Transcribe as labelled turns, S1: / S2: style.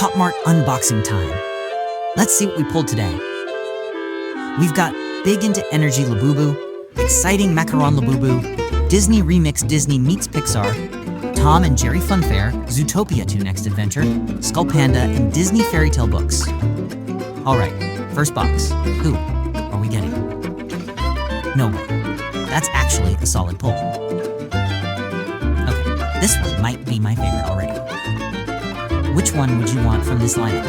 S1: PopMart unboxing time. Let's see what we pulled today. We've got Big Into Energy Labubu, Exciting Macaron Labubu, Disney Remixed Disney Meets Pixar, Tom and Jerry Funfair, Zootopia 2 Next Adventure, Skullpanda, and Disney Fairytale books. Alright, first box. Who are we getting? No way. That's actually a solid pull. Okay, this one might be my favorite already. Which one would you want from this lineup?